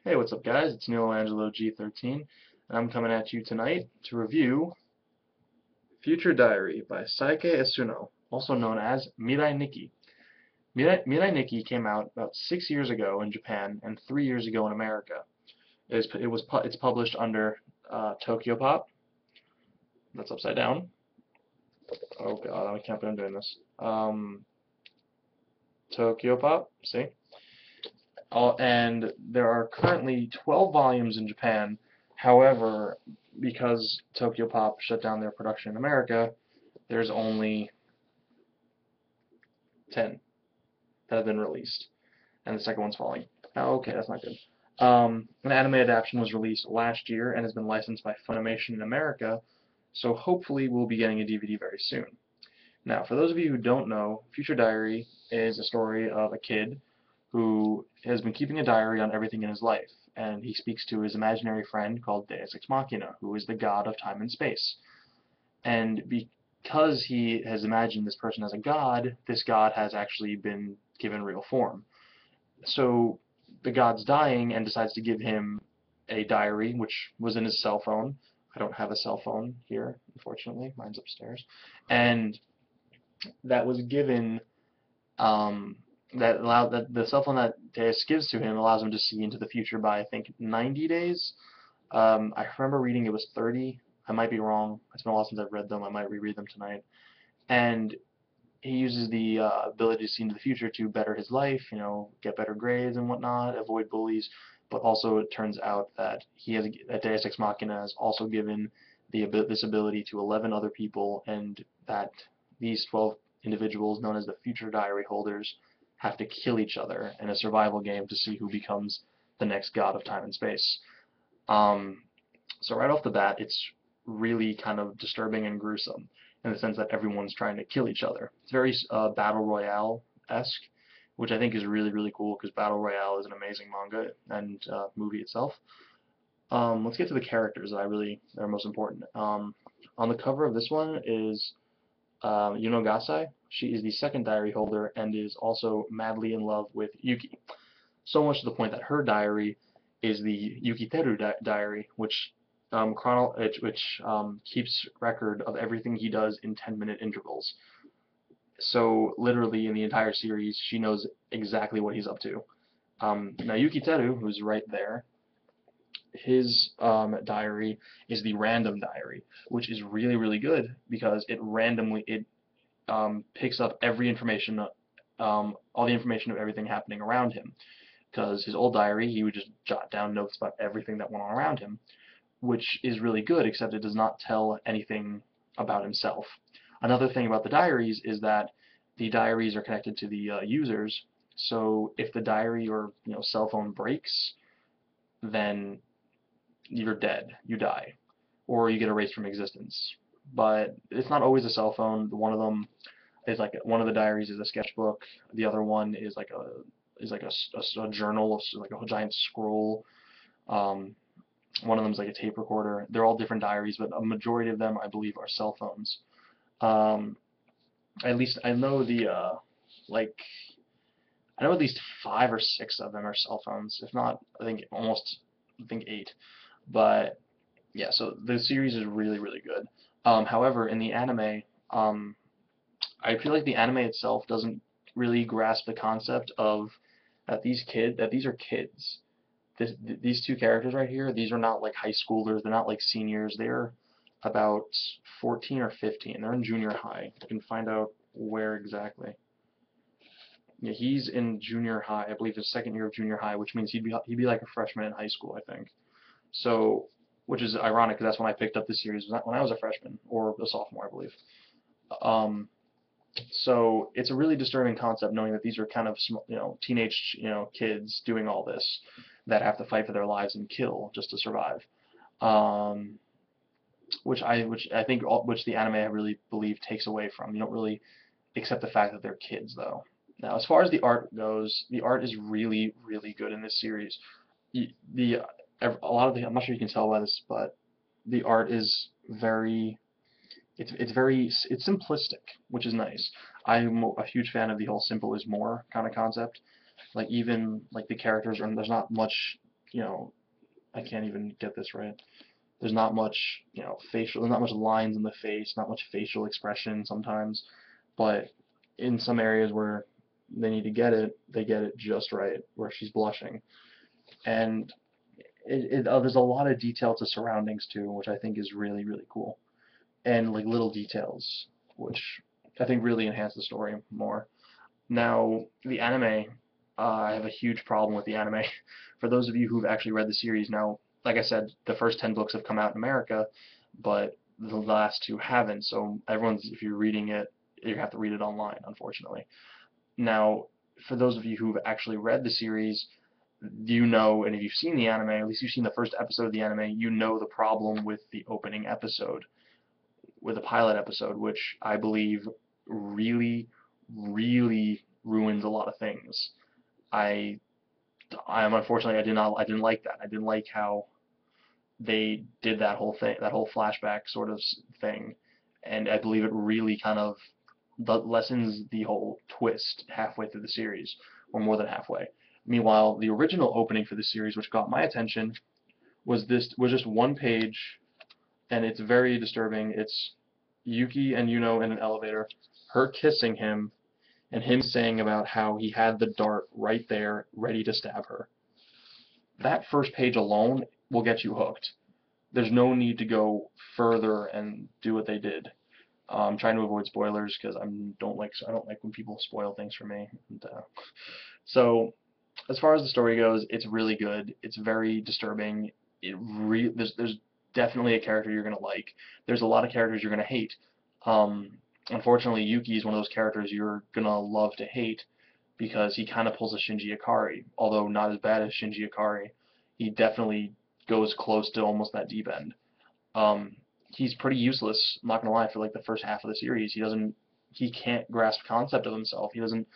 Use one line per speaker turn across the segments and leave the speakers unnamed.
Hey, what's up, guys? It's Neil Angelo G13, and I'm coming at you tonight to review Future Diary by Saike Esuno, also known as Mirai Nikki. Mirai Nikki came out about 6 years ago in Japan and 3 years ago in America. It's published under Tokyo Pop. That's upside down. Oh God, I can't believe I'm doing this. Tokyo Pop. See? And there are currently 12 volumes in Japan. However, because Tokyo Pop shut down their production in America, there's only 10 that have been released, and the second one's falling. Oh, okay, that's not good. An anime adaptation was released last year and has been licensed by Funimation in America, so hopefully we'll be getting a DVD very soon. Now, for those of you who don't know, Future Diary is a story of a kid who has been keeping a diary on everything in his life, and he speaks to his imaginary friend called Deus Ex Machina, who is the god of time and space. And because he has imagined this person as a god, this god has actually been given real form. So the god's dying and decides to give him a diary, which was in his cell phone. I don't have a cell phone here, unfortunately. Mine's upstairs. And that was given that the cell phone that Deus gives to him allows him to see into the future by I think 90 days. I remember reading it was 30. I might be wrong. It's been a while since I've read them. I might reread them tonight. And he uses the ability to see into the future to better his life, get better grades and whatnot, avoid bullies. But also, it turns out that that Deus Ex Machina has also given this ability to 11 other people, and that these 12 individuals, known as the Future Diary holders, have to kill each other in a survival game to see who becomes the next god of time and space. Um, so right off the bat, it's really kind of disturbing and gruesome in the sense that everyone's trying to kill each other. It's very Battle Royale-esque, which I think is really, really cool because Battle Royale is an amazing manga and movie itself. Let's get to the characters that are most important. On the cover of this one is Yuno Gasai. She is the second diary holder and is also madly in love with Yuki. So much to the point that her diary is the Yukiteru diary, which keeps record of everything he does in 10-minute intervals. So literally in the entire series, she knows exactly what he's up to. Now Yukiteru, who's right there, his diary is the random diary, which is really, really good because it picks up all the information of everything happening around him. Because his old diary, he would just jot down notes about everything that went on around him, which is really good, except it does not tell anything about himself. Another thing about the diaries is that the diaries are connected to the users, so if the diary or cell phone breaks, then you're dead, you die, or you get erased from existence. But it's not always a cell phone. One of the diaries is a sketchbook. The other one is like a journal, like a giant scroll. One of them is like a tape recorder. They're all different diaries, but a majority of them, I believe, are cell phones. At least I know like I know at least 5 or 6 of them are cell phones. If not, I think 8. But yeah, so the series is really, really good. However, in the anime, I feel like the anime itself doesn't really grasp the concept of that these are kids. These two characters right here, these are not like high schoolers. They're not like seniors. They're about 14 or 15. They're in junior high. I can find out where exactly. Yeah, he's in junior high. I believe his second year of junior high, which means he'd be like a freshman in high school, I think. So, which is ironic because that's when I picked up this series, when I was a freshman or a sophomore, I believe. Um, so it's a really disturbing concept knowing that these are kind of teenage kids doing all this that have to fight for their lives and kill just to survive. Um, which the anime I really believe takes away from. You don't really accept the fact that they're kids though. Now, as far as the art goes, the art is really, really good in this series. The a lot of the I'm not sure you can tell by this, but the art is it's simplistic, which is nice. I'm a huge fan of the whole simple is more kind of concept. Like even like the characters, there's not much you know, I can't even get this right. There's not much, there's not much lines in the face, not much facial expression sometimes, but in some areas where they need to get it, they get it just right, where she's blushing. And there's a lot of detail to surroundings too, which I think is really, really cool. And like little details, which I think really enhance the story more. Now, the anime, I have a huge problem with the anime. For those of you who've actually read the series, now, like I said, the first 10 books have come out in America, but the last two haven't. So if you're reading it, you have to read it online, unfortunately. Now, for those of you who've actually read the series, and if you've seen the anime, at least you've seen the first episode of the anime, you know the problem with the opening episode, with the pilot episode, which I believe really, really ruins a lot of things. I, I am unfortunately I didn't like that. I didn't like how they did that whole thing, that whole flashback sort of thing, and I believe it really kind of lessens the whole twist halfway through the series, or more than halfway. Meanwhile, the original opening for the series, which got my attention, was just one page, and it's very disturbing. It's Yuki and Yuno in an elevator, her kissing him, and him saying about how he had the dart right there, ready to stab her. That first page alone will get you hooked. There's no need to go further and do what they did. I'm trying to avoid spoilers because I don't like when people spoil things for me. So as far as the story goes, it's really good. It's very disturbing. There's definitely a character you're gonna like. There's a lot of characters you're gonna hate. Um, Unfortunately, Yuki is one of those characters you're gonna love to hate because he kind of pulls a Shinji Ikari, although not as bad as Shinji Ikari. He definitely goes close to almost that deep end. Um, he's pretty useless, I'm not gonna lie, for like the first half of the series. He can't grasp concept of himself. He doesn't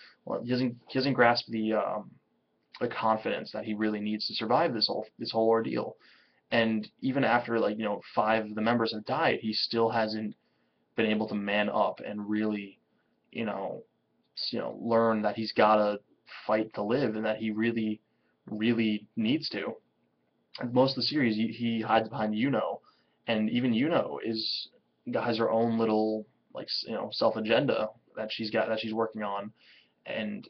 grasp the confidence that he really needs to survive this whole ordeal. And even after like five of the members have died, he still hasn't been able to man up and really you know learn that he's gotta fight to live and that he really really needs to. And most of the series he hides behind Yuno, and even Yuno has her own little like self agenda that she's working on, and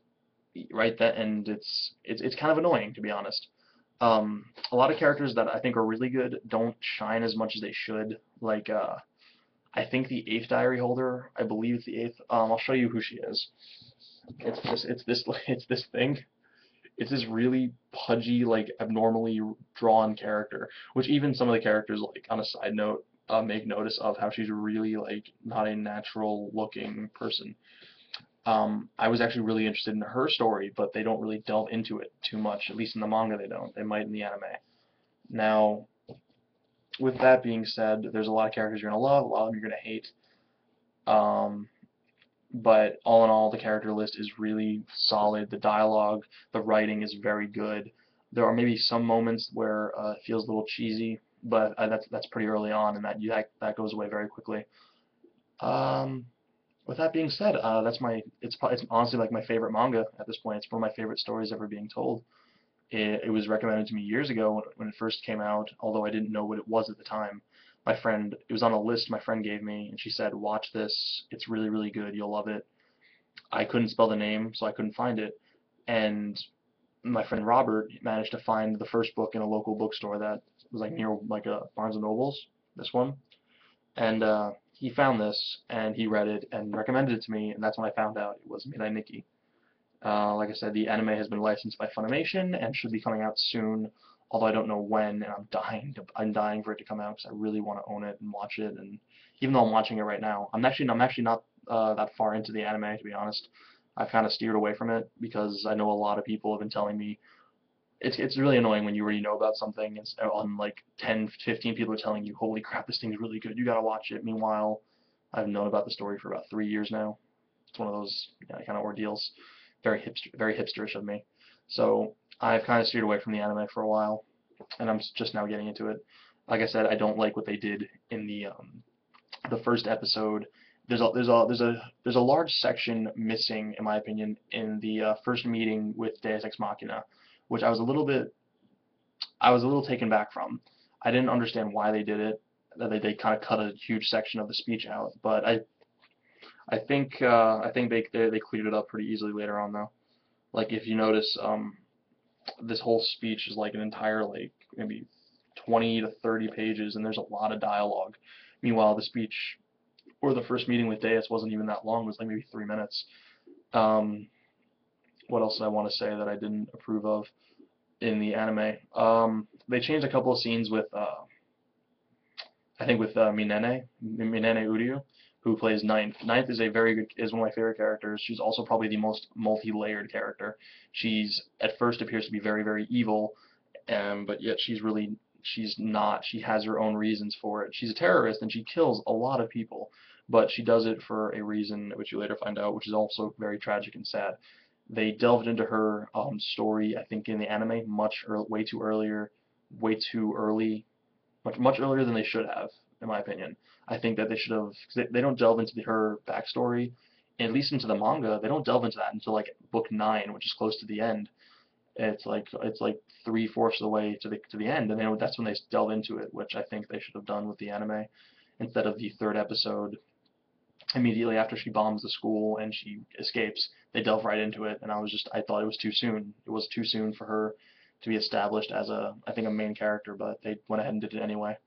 it's kind of annoying to be honest. A lot of characters that I think are really good don't shine as much as they should. Like I think the eighth diary holder, I believe it's the eighth. I'll show you who she is. It's this thing. It's this really pudgy, like abnormally drawn character, which even some of the characters, like on a side note, make notice of how she's really like not a natural looking person. I was actually really interested in her story, but they don't really delve into it too much. At least in the manga, they don't. They might in the anime. Now, with that being said, there's a lot of characters you're gonna love, a lot of them you're gonna hate. Um, but all in all, the character list is really solid. The dialogue, the writing is very good. There are maybe some moments where it feels a little cheesy, but that's pretty early on, and that goes away very quickly. Um, with that being said, it's honestly like my favorite manga at this point. It's one of my favorite stories ever being told. It was recommended to me years ago when it first came out, although I didn't know what it was at the time. It was on a list my friend gave me, and she said, "Watch this. It's really, really good. You'll love it." I couldn't spell the name, so I couldn't find it. And my friend Robert managed to find the first book in a local bookstore that was like near like a Barnes and Nobles, this one. And he found this, and he read it and recommended it to me, and that's when I found out it was Midai Nikki. Like I said, the anime has been licensed by Funimation and should be coming out soon, although I don't know when, and I'm dying for it to come out because I really want to own it and watch it. And even though I'm watching it right now, I'm actually not that far into the anime, to be honest. I've kind of steered away from it because I know a lot of people have been telling me it's really annoying when you already know about something and on like 10, 15 people are telling you, "Holy crap, this thing's really good. You gotta watch it." Meanwhile, I've known about the story for about 3 years now. It's one of those kind of ordeals. Very hipsterish of me. So I've kind of steered away from the anime for a while, and I'm just now getting into it. Like I said, I don't like what they did in the first episode. There's a large section missing, in my opinion, in the first meeting with Deus Ex Machina, which I was a little bit I was a little taken back from. I didn't understand why they did it. That they kind of cut a huge section of the speech out, but I think they cleared it up pretty easily later on though. Like if you notice, this whole speech is like an entire like maybe 20 to 30 pages, and there's a lot of dialogue. Meanwhile, the speech or the first meeting with Deus wasn't even that long. It was like maybe 3 minutes. Um, what else did I want to say that I didn't approve of in the anime? They changed a couple of scenes with I think with Minene Uryu, who plays Ninth. Ninth is is one of my favorite characters. She's also probably the most multi-layered character. She's at first appears to be very, very evil, but yet she's not. She has her own reasons for it. She's a terrorist and she kills a lot of people, but she does it for a reason which you later find out, which is also very tragic and sad. They delved into her story, I think, in the anime way too early, much earlier than they should have, in my opinion. I think that they should have, because they don't delve into her backstory, at least into the manga. They don't delve into that until like book 9, which is close to the end. It's like 3/4 of the way to the end, and then that's when they delve into it, which I think they should have done with the anime instead of the third episode. Immediately after she bombs the school and she escapes, they delve right into it, and I thought it was too soon. It was too soon for her to be established as I think a main character, but they went ahead and did it anyway.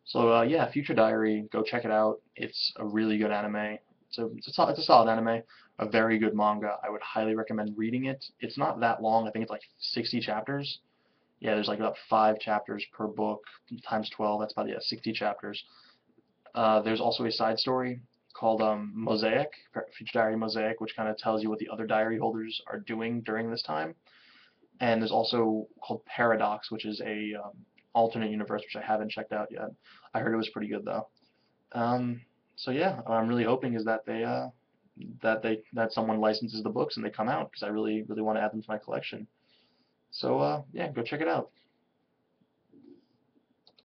So yeah, Future Diary, go check it out. It's a really good anime. It's a solid anime, a very good manga. I would highly recommend reading it. It's not that long. I think it's like 60 chapters. Yeah, there's like about 5 chapters per book times 12. That's about, yeah, 60 chapters. There's also a side story called Mosaic, Future Diary Mosaic, which kind of tells you what the other diary holders are doing during this time. And there's also called Paradox, which is a alternate universe, which I haven't checked out yet. I heard it was pretty good though. Um, so yeah, what I'm really hoping is that that someone licenses the books and they come out, because I really want to add them to my collection. So yeah, go check it out.